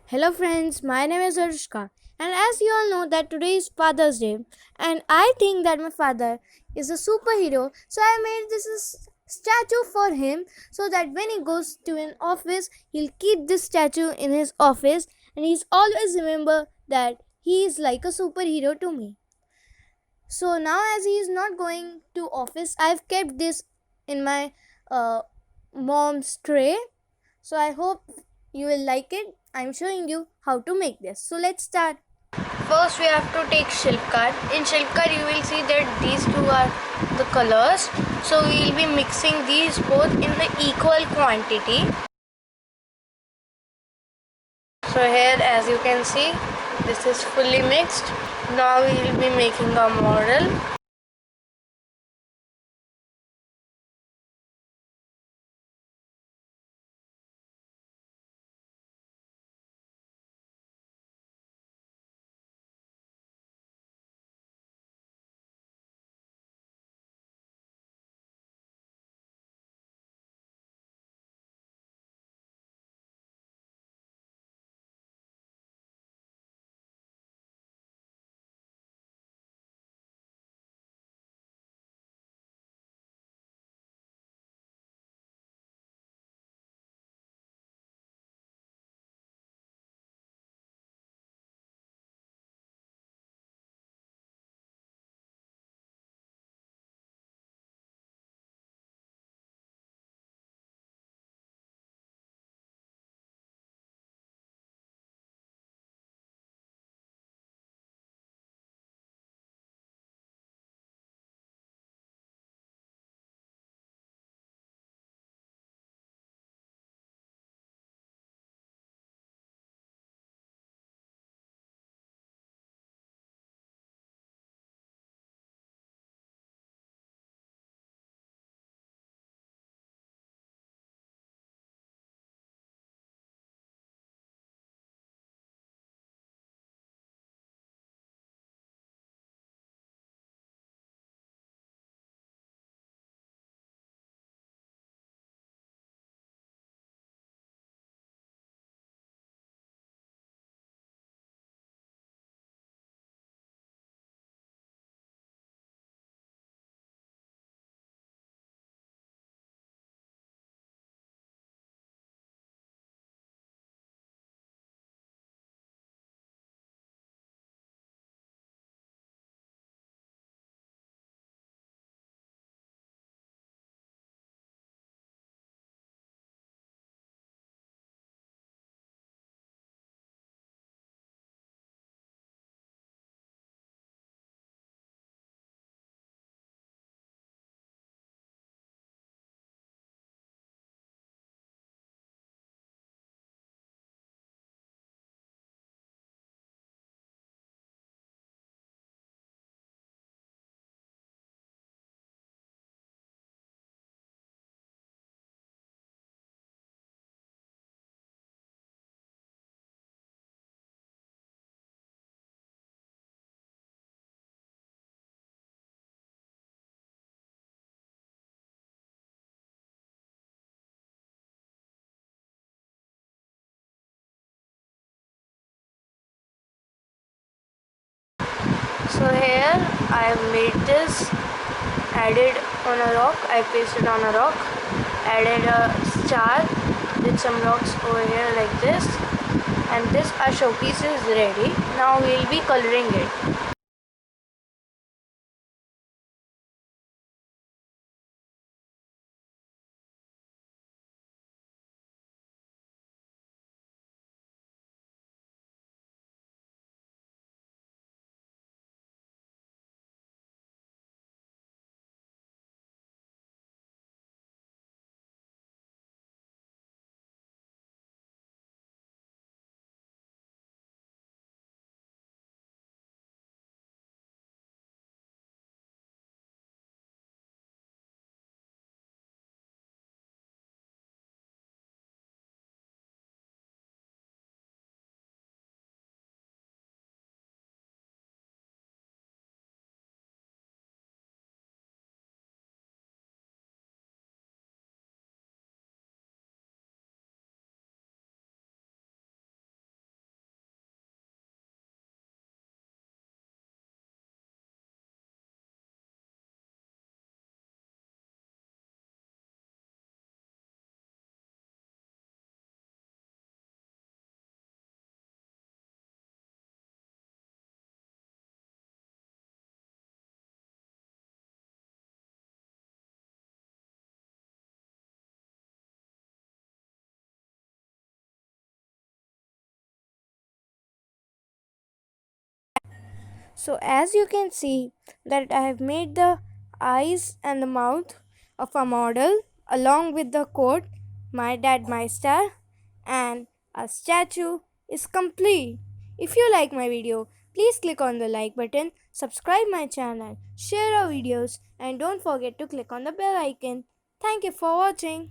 Hello friends, my name is Arushka, and as you all know that today is Father's Day, and I think that my father is a superhero, so I made this statue for him so that when he goes to an office, he'll keep this statue in his office and he's always remember that he is like a superhero to me. So now as he is not going to office, I've kept this in my uh, mom's tray, so I hope you will like it. I'm showing you how to make this. So let's start. First we have to take shilp card. In shilp card you will see that these two are the colors. So we will be mixing these both in the equal quantity. So here as you can see this is fully mixed. Now we will be making a model. So here I have made this, added on a rock, I pasted on a rock, added a star with some rocks over here like this, and this our showpiece is ready. Now we will be coloring it. So as you can see that I have made the eyes and the mouth of a model along with the quote "My Dad, My Star," and a statue is complete. If you like my video, please click on the like button, subscribe my channel, share our videos, and don't forget to click on the bell icon. Thank you for watching.